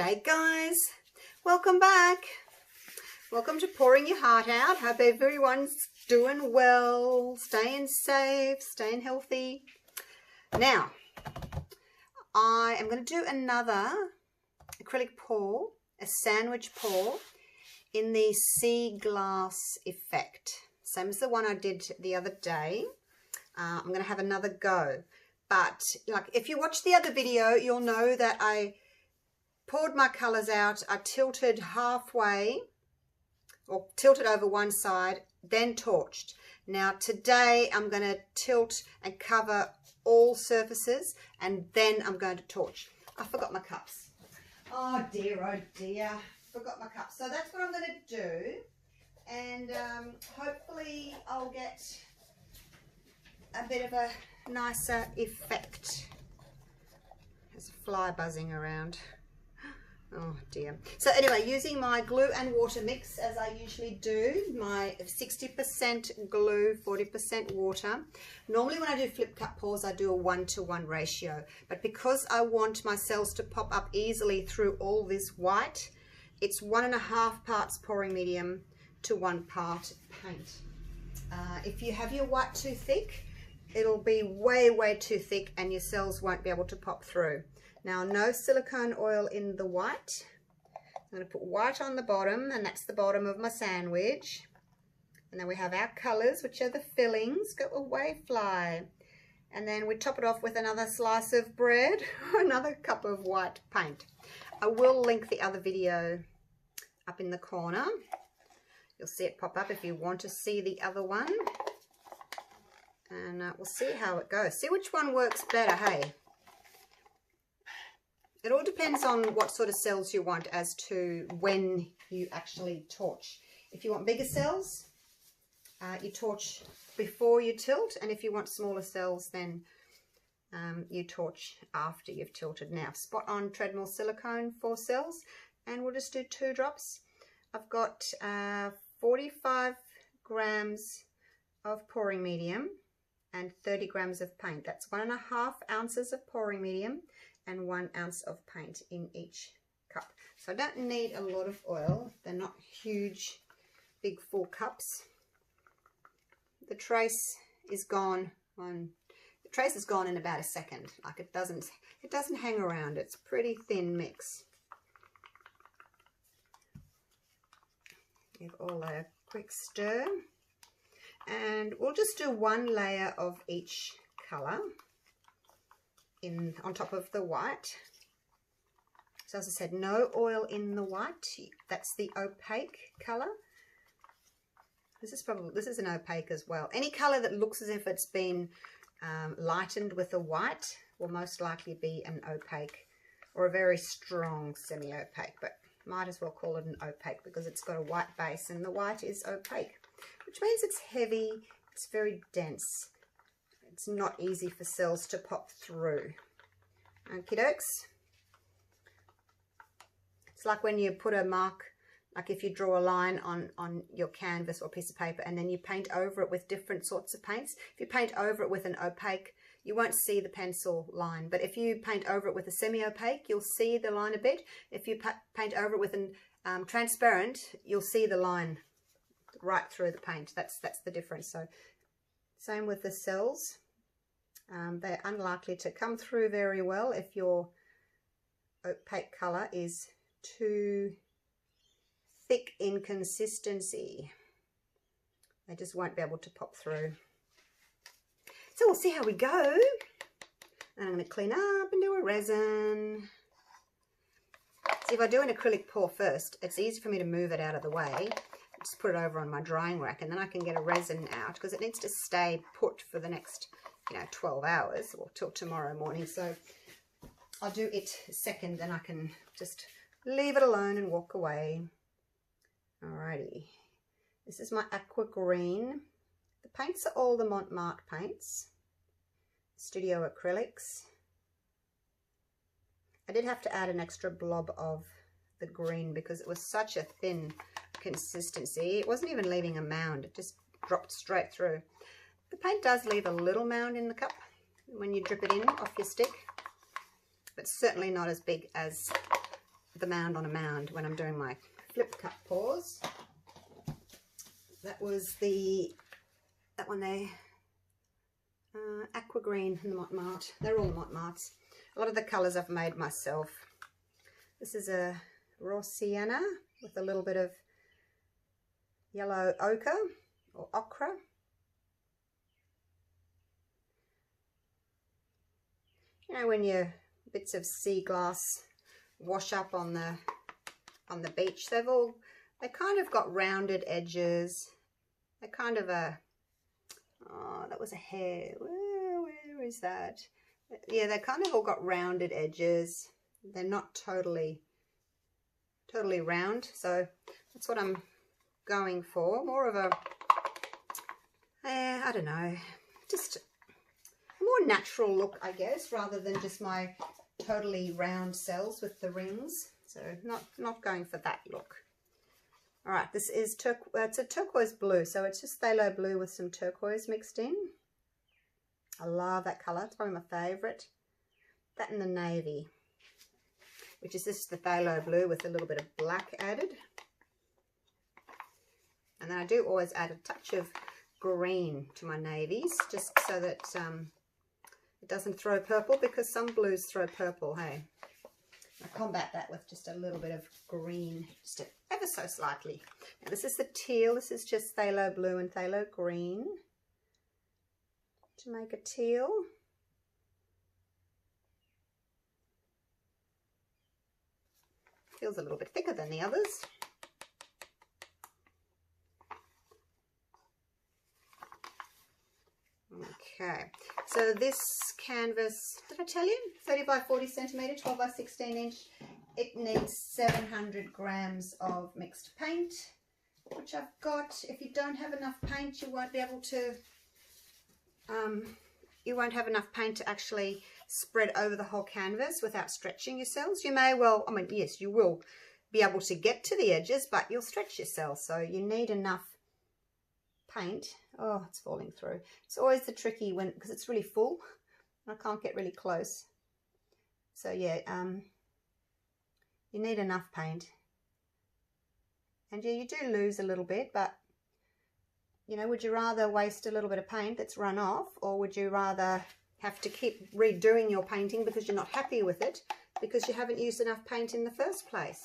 Hey guys, welcome back. Welcome to Pouring Your Heart Out. Hope everyone's doing well, staying safe, staying healthy. Now, I am going to do another acrylic pour, a sandwich pour in the sea glass effect. Same as the one I did the other day. I'm going to have another go. But like if you watch the other video, you'll know that I poured my colours out. I tilted halfway, or tilted over one side, then torched. Now today I'm going to tilt and cover all surfaces, and then I'm going to torch. I forgot my cups. Oh dear, forgot my cups. So that's what I'm going to do, and hopefully I'll get a bit of a nicer effect. There's a fly buzzing around. Oh dear. So anyway, using my glue and water mix as I usually do, my 60% glue, 40% water. Normally when I do flip cup pours, I do a 1-to-1 ratio. But because I want my cells to pop up easily through all this white, it's 1.5 parts pouring medium to 1 part paint. If you have your white too thick, it'll be way too thick and your cells won't be able to pop through. Now, no silicone oil in the white. I'm going to put white on the bottom, and that's the bottom of my sandwich. And then we have our colours, which are the fillings. Go away, fly. And then we top it off with another slice of bread, or another cup of white paint. I will link the other video up in the corner. You'll see it pop up if you want to see the other one. And we'll see how it goes. See which one works better, hey? It all depends on what sort of cells you want as to when you actually torch. If you want bigger cells, you torch before you tilt, and if you want smaller cells, then you torch after you've tilted. Now, spot on treadmill silicone 4 cells, and we'll just do 2 drops. I've got 45 grams of pouring medium and 30 grams of paint. That's 1.5 ounces of pouring medium and 1 ounce of paint in each cup. So I don't need a lot of oil. They're not huge, big full cups. The trace is gone in about a second. Like it doesn't hang around. It's a pretty thin mix. Give all a quick stir. And we'll just do 1 layer of each colour on top of the white. So as I said, no oil in the white. That's the opaque colour. This is an opaque as well. Any colour that looks as if it's been lightened with a white will most likely be an opaque or a very strong semi-opaque, but might as well call it an opaque because it's got a white base and the white is opaque, which means it's heavy, it's very dense. It's not easy for cells to pop through. Okie dokes. It's like when you put a mark, like if you draw a line on your canvas or piece of paper and then you paint over it with different sorts of paints. If you paint over it with an opaque, you won't see the pencil line. But if you paint over it with a semi-opaque, you'll see the line a bit. If you paint over it with an transparent, you'll see the line right through the paint. That's the difference. So same with the cells. They're unlikely to come through very well if your opaque colour is too thick in consistency. They just won't be able to pop through. So we'll see how we go. And I'm going to clean up and do a resin. See, if I do an acrylic pour first, it's easy for me to move it out of the way. Just put it over on my drying rack, and then I can get a resin out because it needs to stay put for the next 12 hours or till tomorrow morning. So I'll do it second, then I can just leave it alone and walk away. Alrighty, this is my aqua green. The paints are all the Mont Marte paints, Studio Acrylics. I did have to add an extra blob of the green because it was such a thin consistency. It wasn't even leaving a mound, it just dropped straight through. The paint does leave a little mound in the cup when you drip it in off your stick, but certainly not as big as the mound on a mound when I'm doing my flip cup pours. That was that one there, aqua green in the Mont Marte. They're all Mont Martes. A lot of the colours I've made myself. This is a raw sienna with a little bit of yellow ochre or ochre. You know, when your bits of sea glass wash up on the beach, they kind of got rounded edges. They're kind of oh, that was a hair. Where is that? Yeah, they kind of all got rounded edges. They're not totally round, so that's what I'm going for. More of a, I don't know, just a more natural look, I guess, rather than just my totally round cells with the rings. So not going for that look. All right, this is it's a turquoise blue, so it's just phthalo blue with some turquoise mixed in. I love that colour. It's probably my favourite. That and the navy, which is just the phthalo blue with a little bit of black added. And then I do always add a touch of green to my navies, just so that it doesn't throw purple, because some blues throw purple, hey. I combat that with just a little bit of green, just ever so slightly. Now this is the teal. This is just phthalo blue and phthalo green to make a teal. Feels a little bit thicker than the others. Okay, so this canvas, did I tell you, 30 by 40 centimetre, 12 by 16 inch. It needs 700 grams of mixed paint, which I've got. If you don't have enough paint, you won't be able to, you won't have enough paint to actually spread over the whole canvas without stretching your cells. You may well, I mean, yes, you will be able to get to the edges, but you'll stretch your cells, so you need enough paint. Oh, it's falling through. It's always the tricky when, because it's really full. I can't get really close. So yeah, you need enough paint. And yeah, you do lose a little bit, but you know, would you rather waste a little bit of paint that's run off, or would you rather have to keep redoing your painting because you're not happy with it because you haven't used enough paint in the first place?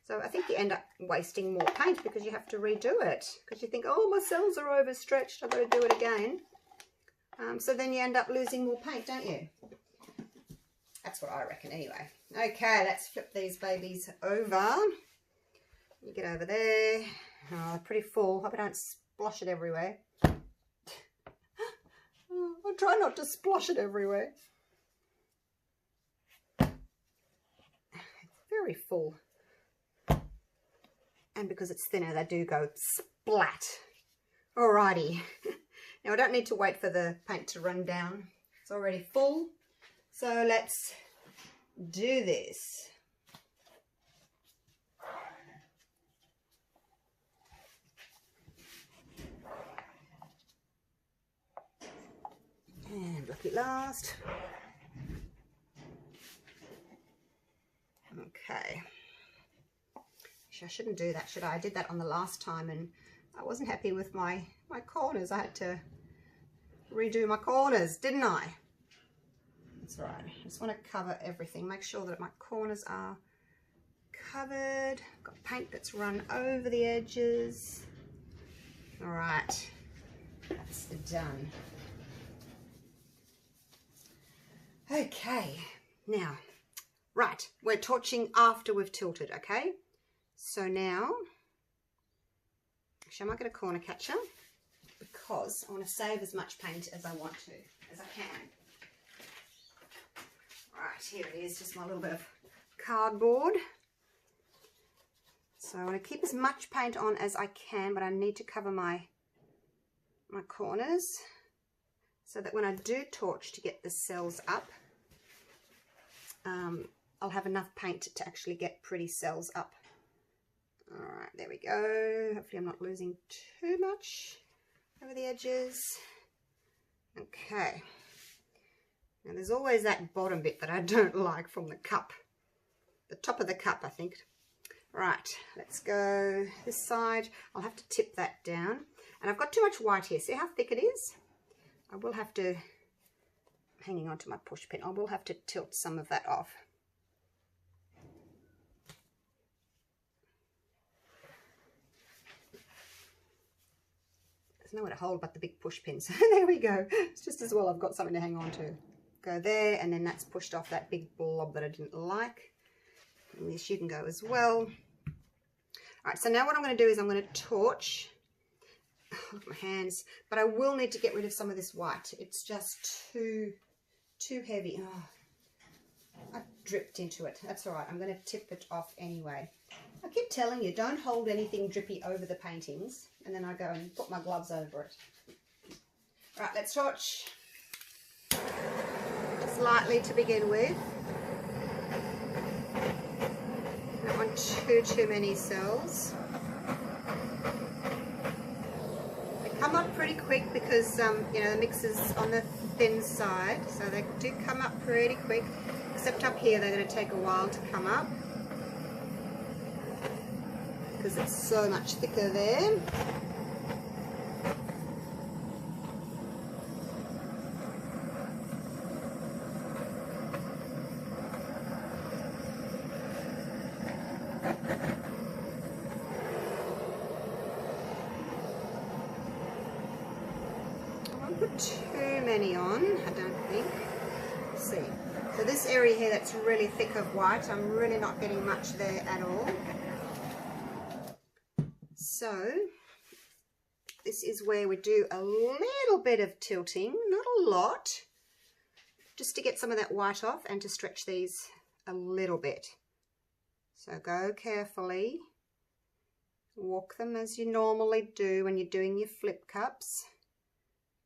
So I think you end up wasting more paint because you have to redo it, because you think, oh, my cells are overstretched, I've got to do it again. So then you end up losing more paint, don't you? That's what I reckon anyway. Okay, let's flip these babies over. You get over there. Oh, they're pretty full. Hope I don't splosh it everywhere. I'll try not to splosh it everywhere. It's very full. And because it's thinner, they do go splat. Alrighty. Now I don't need to wait for the paint to run down. It's already full. So let's do this. And look at last. Okay. I shouldn't do that, should I? I did that on the last time and I wasn't happy with my corners. I had to redo my corners, didn't I? That's right. I just want to cover everything. Make sure that my corners are covered. Got paint that's run over the edges. All right. That's done. Okay. Now, right. We're torching after we've tilted, okay? So now, actually I might get a corner catcher because I want to save as much paint as I want to, as I can. Right, here it is, just my little bit of cardboard. So I want to keep as much paint on as I can, but I need to cover my corners so that when I do torch to get the cells up, I'll have enough paint to actually get pretty cells up. All right, there we go. Hopefully I'm not losing too much over the edges. Okay. Now there's always that bottom bit that I don't like from the cup. the top of the cup, I think. Right, let's go this side. I'll have to tip that down. And I've got too much white here. See how thick it is? I will have to, hanging on to my push pin, I will have to tilt some of that off. There's nowhere to hold but the big push pin. So there we go. It's just as well I've got something to hang on to. Go there, and then that's pushed off that big blob that I didn't like. And this you can go as well. All right, so now what I'm going to do is I'm going to torch. Look at my hands, but I will need to get rid of some of this white. It's just too heavy. Oh, I dripped into it. That's all right. I'm going to tip it off anyway. I keep telling you, don't hold anything drippy over the paintings, and then I go and put my gloves over it. All right, let's torch. Just lightly to begin with. Don't want too many cells. They come up pretty quick because you know, the mix is on the thin side, so they do come up pretty quick. Except up here, they're going to take a while to come up because it's so much thicker there. Too many on, I don't think. Let's see. So this area here that's really thick of white, I'm really not getting much there at all. So this is where we do a little bit of tilting, not a lot, just to get some of that white off and to stretch these a little bit. So go carefully, walk them as you normally do when you're doing your flip cups.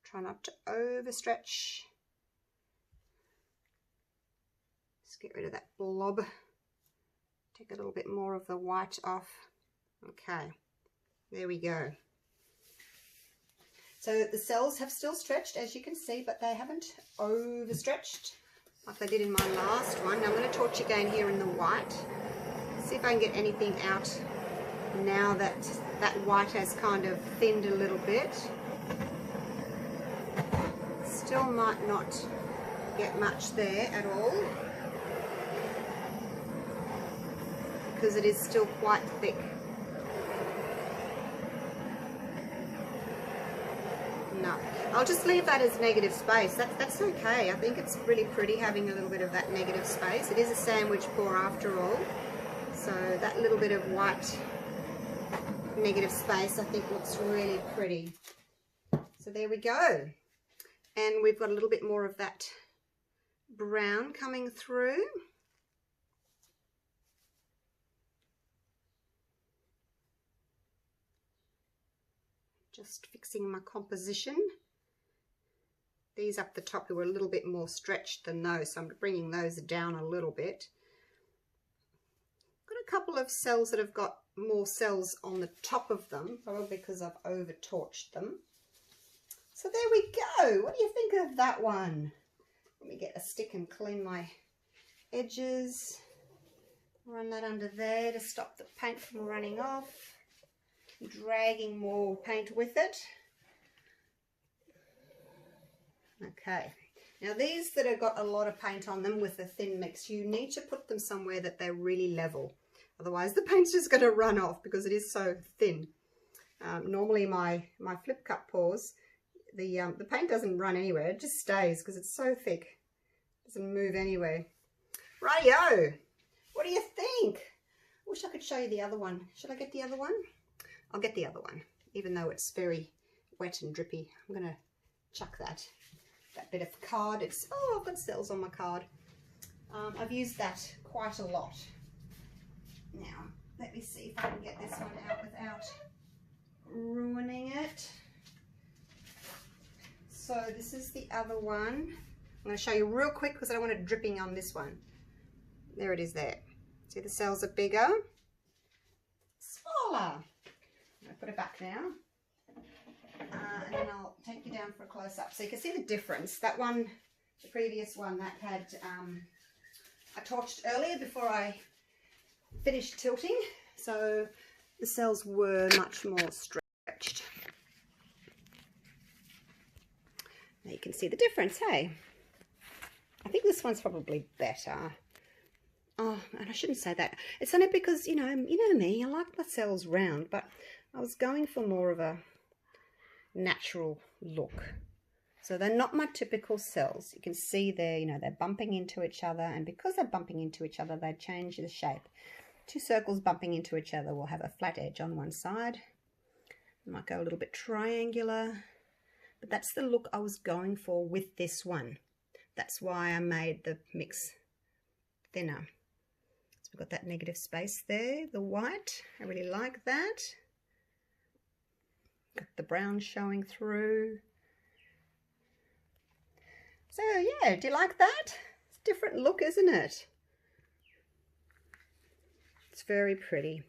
Try not to overstretch. Just get rid of that blob. Take a little bit more of the white off. Okay, there we go. So the cells have still stretched, as you can see, but they haven't overstretched like they did in my last one. Now I'm going to torch again here in the white. See if I can get anything out now that that white has kind of thinned a little bit. Still might not get much there at all because it is still quite thick. No, I'll just leave that as negative space. That's okay. I think it's really pretty having a little bit of that negative space. It is a sandwich pour after all, so that little bit of white negative space I think looks really pretty. So there we go. And we've got a little bit more of that brown coming through. Just fixing my composition. These up the top were a little bit more stretched than those, so I'm bringing those down a little bit. Got a couple of cells that have got more cells on the top of them, probably because I've over torched them. So there we go. What do you think of that one? Let me get a stick and clean my edges. Run that under there to stop the paint from running off. Dragging more paint with it. Okay. Now these that have got a lot of paint on them with a thin mix, you need to put them somewhere that they're really level. Otherwise the paint's just going to run off because it is so thin. Normally my flip cup pours, the paint doesn't run anywhere, it just stays because it's so thick. It doesn't move anywhere. Rightio! What do you think? I wish I could show you the other one. Should I get the other one? I'll get the other one, even though it's very wet and drippy. I'm going to chuck that bit of card. It's, oh, I've got cells on my card. I've used that quite a lot. Now, let me see if I can get this one out without ruining it. So this is the other one. I'm going to show you real quick because I don't want it dripping on this one. There it is there. See, the cells are bigger, smaller. I'm going to put it back now. And then I'll take you down for a close-up. So you can see the difference. That one, the previous one, that had, I torched earlier before I finished tilting, so the cells were much more stretched. Now you can see the difference, hey? I think this one's probably better. Oh, and I shouldn't say that. It's only because, you know me, I like my cells round, but I was going for more of a natural look. So they're not my typical cells. You can see they're, they're bumping into each other, and because they're bumping into each other, they change the shape. Two circles bumping into each other will have a flat edge on one side. I might go a little bit triangular, but that's the look I was going for with this one. That's why I made the mix thinner. So we've got that negative space there, the white. I really like that. Got the brown showing through. So yeah, do you like that? It's a different look, isn't it? It's very pretty.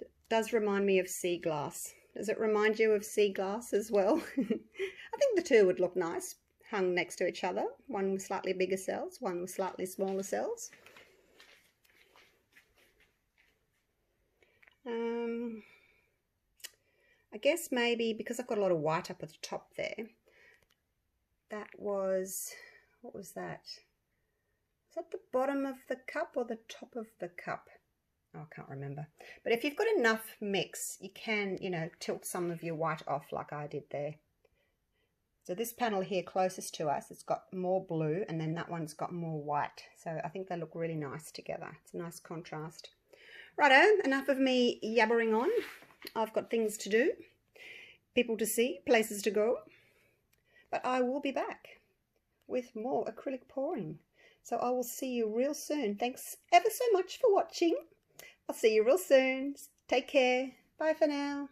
It does remind me of sea glass. Does it remind you of sea glass as well? I think the two would look nice hung next to each other. One with slightly bigger cells, one with slightly smaller cells. I guess maybe because I've got a lot of white up at the top there, that was, what was that? Is that the bottom of the cup or the top of the cup? Oh, I can't remember. But if you've got enough mix, you can, tilt some of your white off like I did there. So this panel here closest to us, it's got more blue, and then that one's got more white. So I think they look really nice together. It's a nice contrast. Righto, enough of me yabbering on. I've got things to do, people to see, places to go. But I will be back with more acrylic pouring. So I will see you real soon. Thanks ever so much for watching. I'll see you real soon. Take care. Bye for now.